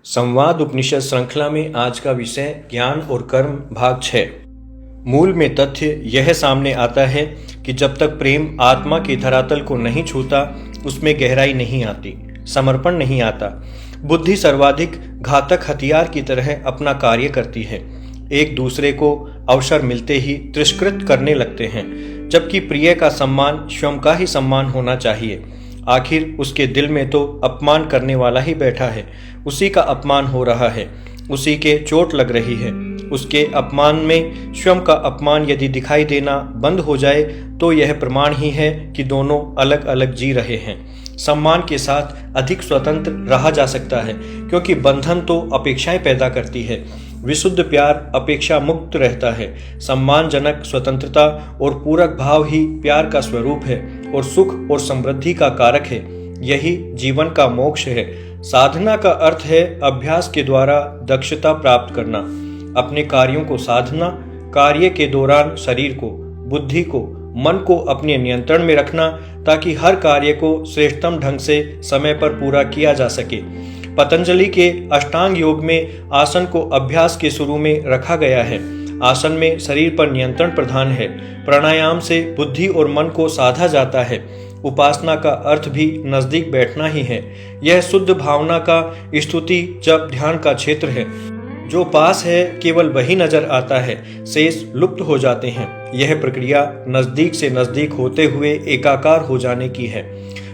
संवाद उपनिषद श्रृंखला में आज का विषय ज्ञान और कर्म भाग 6। मूल में तथ्य यह सामने आता है कि जब तक प्रेम आत्मा के धरातल को नहीं छूता उसमें गहराई नहीं आती, समर्पण नहीं आता। बुद्धि सर्वाधिक घातक हथियार की तरह अपना कार्य करती है। एक दूसरे को अवसर मिलते ही तिरस्कृत करने लगते हैं, जबकि प्रिय का सम्मान स्वयं का ही सम्मान होना चाहिए। आखिर उसके दिल में तो अपमान करने वाला ही बैठा है, उसी का अपमान हो रहा है, उसी के चोट लग रही है। उसके अपमान में स्वयं का अपमान यदि दिखाई देना बंद हो जाए तो यह प्रमाण ही है कि दोनों अलग अलग जी रहे हैं। सम्मान के साथ अधिक स्वतंत्र रहा जा सकता है, क्योंकि बंधन तो अपेक्षाएं पैदा करती है। विशुद्ध प्यार अपेक्षा मुक्त रहता है। सम्मानजनक स्वतंत्रता और पूरक भाव ही प्यार का स्वरूप है और सुख और समृद्धि का कारक है। यही जीवन का मोक्ष है। साधना का अर्थ है अभ्यास के द्वारा दक्षता प्राप्त करना, अपने कार्यों को साधना, कार्य के दौरान शरीर को, बुद्धि को, मन को अपने नियंत्रण में रखना, ताकि हर कार्य को श्रेष्ठतम ढंग से समय पर पूरा किया जा सके। पतंजलि के अष्टांग योग में आसन को अभ्यास के शुरू में रखा गया है। आसन में शरीर पर नियंत्रण प्रधान है। प्राणायाम से बुद्धि और मन को साधा जाता है। उपासना का अर्थ भी नजदीक बैठना ही है। यह शुद्ध भावना का स्तुति जप ध्यान का क्षेत्र है। जो पास है केवल वही नजर आता है, शेष लुप्त हो जाते हैं। यह प्रक्रिया नजदीक से नजदीक होते हुए एकाकार हो जाने की है।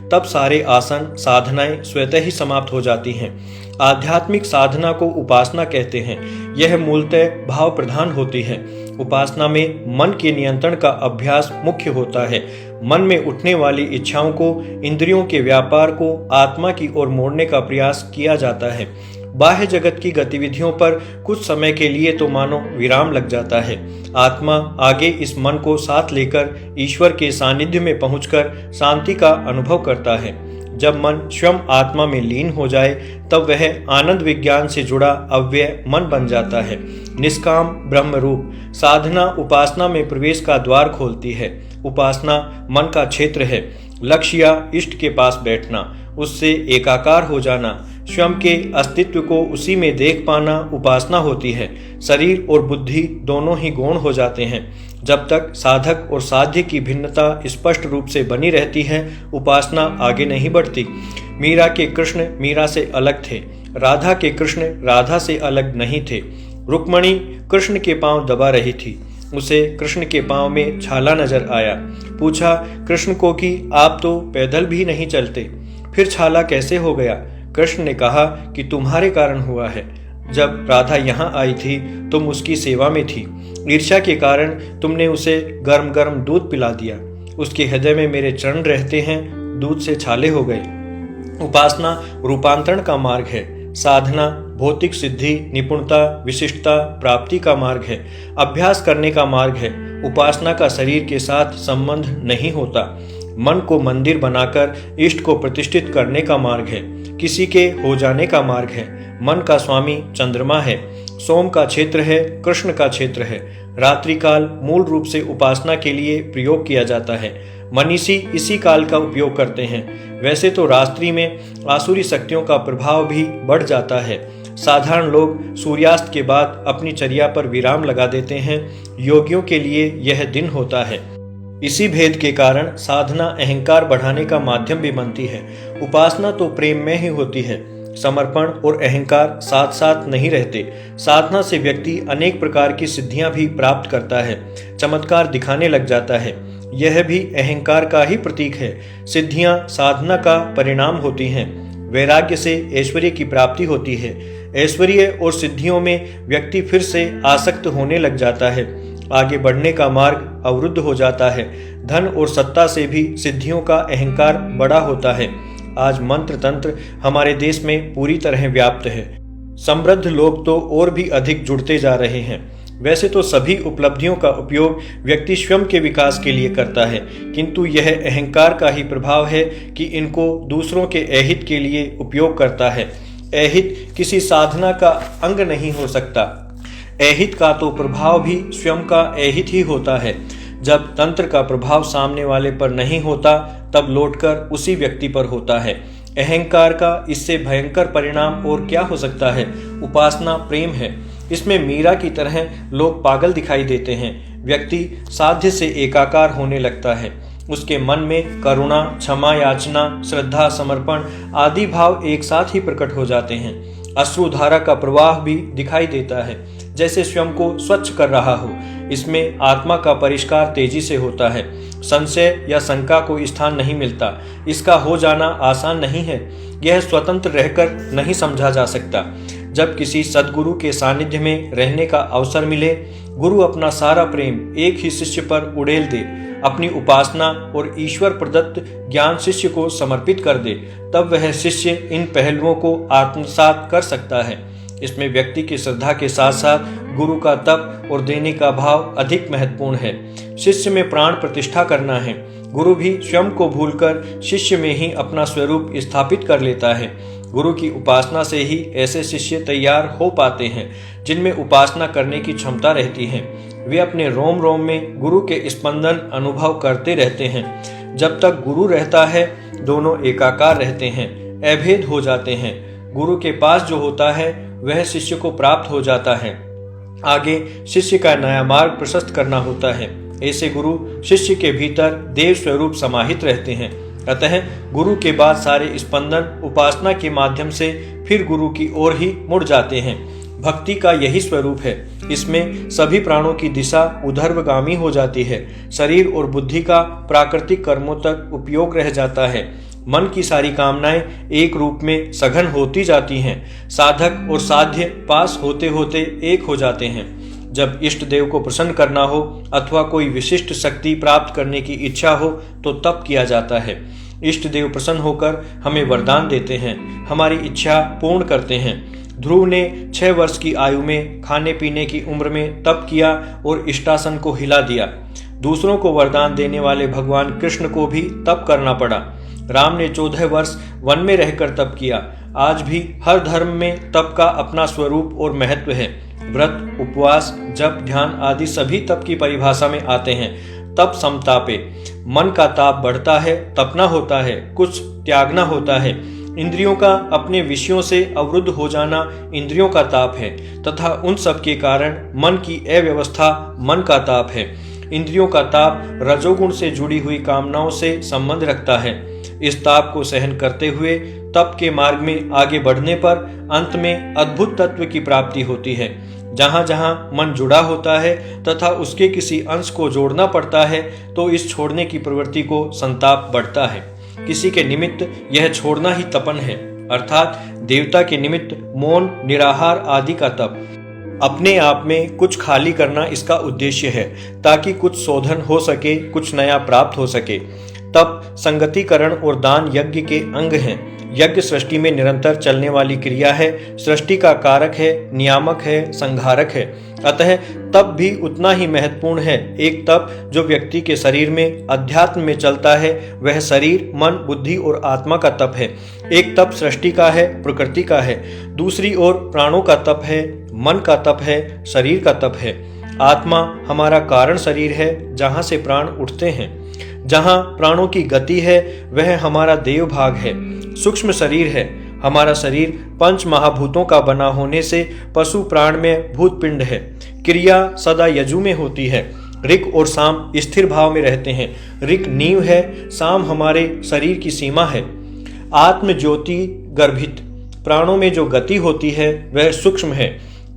तब सारे आसन साधनाएं स्वतः ही समाप्त हो जाती हैं। आध्यात्मिक साधना को उपासना कहते हैं। यह मूलतः भाव प्रधान होती है। उपासना में मन के नियंत्रण का अभ्यास मुख्य होता है। मन में उठने वाली इच्छाओं को, इंद्रियों के व्यापार को आत्मा की ओर मोड़ने का प्रयास किया जाता है। बाह्य जगत की गतिविधियों पर कुछ समय के लिए तो मानो विराम लग जाता है। आत्मा आगे इस मन को साथ लेकर ईश्वर के सानिध्य में पहुंचकर शांति का अनुभव करता है। जब मन स्वयं आत्मा में लीन हो जाए तब वह आनंद विज्ञान से जुड़ा अव्यय मन बन जाता है। निष्काम ब्रह्म रूप साधना उपासना में प्रवेश का द्वार खोलती है। उपासना मन का क्षेत्र है। लक्ष्य या इष्ट के पास बैठना, उससे एकाकार हो जाना, स्वयं के अस्तित्व को उसी में देख पाना उपासना होती है। शरीर और बुद्धि दोनों ही गौण हो जाते हैं। जब तक साधक और साध्य की भिन्नता स्पष्ट रूप से बनी रहती है, उपासना आगे नहीं बढ़ती। मीरा के कृष्ण मीरा से अलग थे, राधा के कृष्ण राधा से अलग नहीं थे। रुक्मणी कृष्ण के पांव दबा रही थी, उसे कृष्ण के पांव में छाला नजर आया। पूछा कृष्ण को कि आप तो पैदल भी नहीं चलते, फिर छाला कैसे हो गया? कृष्ण ने कहा कि तुम्हारे कारण हुआ है। जब राधा यहाँ आई थी तुम उसकी सेवा में थी। ईर्ष्या के कारण तुमने उसे गर्म गर्म दूध पिला दिया। उसके हृदय में मेरे चरण रहते हैं, दूध से छाले हो गए। उपासना रूपांतरण का मार्ग है। साधना भौतिक सिद्धि, निपुणता, विशिष्टता प्राप्ति का मार्ग है। अभ्यास करने का मार्ग है। उपासना का शरीर के साथ संबंध नहीं होता। मन को मंदिर बनाकर इष्ट को प्रतिष्ठित करने का मार्ग है। किसी के हो जाने का मार्ग है। मन का स्वामी चंद्रमा है। सोम का क्षेत्र है, कृष्ण का क्षेत्र है। रात्रि काल मूल रूप से उपासना के लिए प्रयोग किया जाता है। मनीषी इसी काल का उपयोग करते हैं। वैसे तो रात्रि में आसुरी शक्तियों का प्रभाव भी बढ़ जाता है। साधारण लोग सूर्यास्त के बाद अपनी चर्या पर विराम लगा देते हैं। योगियों के लिए यह दिन होता है। इसी भेद के कारण साधना अहंकार बढ़ाने का माध्यम भी बनती है। उपासना तो प्रेम में ही होती है। समर्पण और अहंकार साथ साथ नहीं रहते। साधना से व्यक्ति अनेक प्रकार की सिद्धियां भी प्राप्त करता है, चमत्कार दिखाने लग जाता है। यह भी अहंकार का ही प्रतीक है। सिद्धियां साधना का परिणाम होती हैं। वैराग्य से ऐश्वर्य की प्राप्ति होती है। ऐश्वर्य और सिद्धियों में व्यक्ति फिर से आसक्त होने लग जाता है। आगे बढ़ने का मार्ग अवरुद्ध हो जाता है। धन और सत्ता से भी सिद्धियों का अहंकार बड़ा होता है। आज मंत्र तंत्र हमारे देश में पूरी तरह व्याप्त है। समृद्ध लोग तो और भी अधिक जुड़ते जा रहे हैं। वैसे तो सभी उपलब्धियों का उपयोग व्यक्ति स्वयं के विकास के लिए करता है, किंतु यह अहंकार का ही प्रभाव है कि इनको दूसरों के अहित के लिए उपयोग करता है। अहित किसी साधना का अंग नहीं हो सकता। अहित का तो प्रभाव भी स्वयं का अहित ही होता है। जब तंत्र का प्रभाव सामने वाले पर नहीं होता तब लौटकर उसी व्यक्ति पर होता है। अहंकार का इससे भयंकर परिणाम और क्या हो सकता है। उपासना प्रेम है। इसमें मीरा की तरह लोग पागल दिखाई देते हैं। व्यक्ति साध्य से एकाकार होने लगता है। उसके मन में करुणा, क्षमा याचना, श्रद्धा, समर्पण आदि भाव एक साथ ही प्रकट हो जाते हैं। अश्रुधारा का प्रवाह भी दिखाई देता है, जैसे स्वयं को स्वच्छ कर रहा हो। इसमें आत्मा का परिष्कार तेजी से होता है। संशय या शंका को स्थान नहीं मिलता। इसका हो जाना आसान नहीं है। यह स्वतंत्र रहकर नहीं समझा जा सकता। जब किसी सद्गुरु के सानिध्य में रहने का अवसर मिले, गुरु अपना सारा प्रेम एक ही शिष्य पर उड़ेल दे, अपनी उपासना और ईश्वर प्रदत्त ज्ञान शिष्य को समर्पित कर दे, तब वह शिष्य इन पहलुओं को आत्मसात कर सकता है। इसमें व्यक्ति की श्रद्धा के साथ साथ गुरु का तप और देने का भाव अधिक महत्वपूर्ण है। शिष्य में प्राण प्रतिष्ठा करना है। गुरु भी स्वयं को भूलकर शिष्य में ही अपना स्वरूप स्थापित कर लेता है। गुरु की उपासना से ही ऐसे शिष्य तैयार हो पाते हैं जिनमें उपासना करने की क्षमता रहती है। वे अपने रोम रोम में गुरु के स्पंदन अनुभव करते रहते हैं। जब तक गुरु रहता है, दोनों एकाकार रहते हैं, अभेद हो जाते हैं। गुरु के पास जो होता है वह शिष्य को प्राप्त हो जाता है। आगे शिष्य का नया मार्ग प्रशस्त करना होता है। ऐसे गुरु शिष्य के भीतर देव स्वरूप समाहित रहते हैं। अतः गुरु के बाद सारे स्पंदन उपासना के माध्यम से फिर गुरु की ओर ही मुड़ जाते हैं। भक्ति का यही स्वरूप है। इसमें सभी प्राणों की दिशा ऊर्ध्वगामी हो जाती है। शरीर और बुद्धि का प्राकृतिक कर्मों तक उपयोग रह जाता है। मन की सारी कामनाएं एक रूप में सघन होती जाती हैं। साधक और साध्य पास होते होते एक हो जाते हैं। जब इष्ट देव को प्रसन्न करना हो अथवा कोई विशिष्ट शक्ति प्राप्त करने की इच्छा हो तो तप किया जाता है। इष्ट देव प्रसन्न होकर हमें वरदान देते हैं, हमारी इच्छा पूर्ण करते हैं। ध्रुव ने 6 वर्ष की आयु में खाने पीने की उम्र में तप किया और इष्टासन को हिला दिया। दूसरों को वरदान देने वाले भगवान कृष्ण को भी तप करना पड़ा। राम ने 14 वर्ष वन में रहकर तप किया। आज भी हर धर्म में तप का अपना स्वरूप और महत्व है। व्रत, उपवास, जप, ध्यान आदि सभी तप की परिभाषा में आते हैं। तप समतापे, मन का ताप बढ़ता है, तपना होता है, कुछ त्यागना होता है। इंद्रियों का अपने विषयों से अवरुद्ध हो जाना इंद्रियों का ताप है तथा उन सब के कारण मन की अव्यवस्था मन का ताप है। इंद्रियों का ताप रजोगुण से जुड़ी हुई कामनाओं से संबंध रखता है। इस ताप को सहन करते हुए तप के मार्ग में आगे बढ़ने पर अंत में अद्भुत तत्व की प्राप्ति होती है। जहाँ जहाँ मन जुड़ा होता है तथा उसके किसी अंश को जोड़ना पड़ता है तो इस छोड़ने की प्रवृत्ति को संताप बढ़ता है। किसी के निमित्त यह छोड़ना ही तपन है, अर्थात देवता के निमित्त मौन, निराहार आदि का तप। अपने आप में कुछ खाली करना इसका उद्देश्य है ताकि कुछ शोधन हो सके, कुछ नया प्राप्त हो सके। तप संगतिकरण और दान यज्ञ के अंग हैं। यज्ञ सृष्टि में निरंतर चलने वाली क्रिया है, सृष्टि का कारक है, नियामक है, संहारक है। अतः तप भी उतना ही महत्वपूर्ण है। एक तप जो व्यक्ति के शरीर में अध्यात्म में चलता है वह शरीर, मन, बुद्धि और आत्मा का तप है। एक तप सृष्टि का है, प्रकृति का है। दूसरी ओर प्राणों का तप है, मन का तप है, शरीर का तप है। आत्मा हमारा कारण शरीर है, जहाँ से प्राण उठते हैं। जहाँ प्राणों की गति है वह हमारा देव भाग है, सूक्ष्म शरीर है। हमारा शरीर 5 महाभूतों का बना होने से पशु प्राण में भूत पिंड है। क्रिया सदा यजु में होती है। ऋक और साम स्थिर भाव में रहते हैं। ऋक नींव है, साम हमारे शरीर की सीमा है। आत्म ज्योति गर्भित प्राणों में जो गति होती है वह सूक्ष्म है।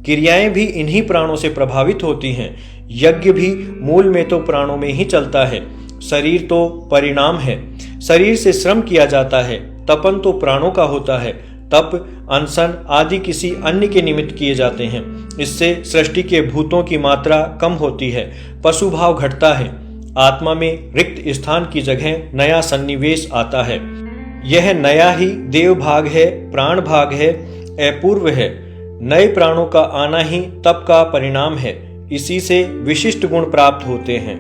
क्रियाएं भी इन्हीं प्राणों से प्रभावित होती हैं। यज्ञ भी मूल में तो प्राणों में ही चलता है। शरीर तो परिणाम है, शरीर से श्रम किया जाता है। तपन तो प्राणों का होता है। तप, अनशन आदि किसी अन्य के निमित्त किए जाते हैं। इससे सृष्टि के भूतों की मात्रा कम होती है, पशु भाव घटता है। आत्मा में रिक्त स्थान की जगह नया सन्निवेश आता है। यह नया ही देव भाग है, प्राण भाग है, अपूर्व है। नए प्राणों का आना ही तप का परिणाम है। इसी से विशिष्ट गुण प्राप्त होते हैं।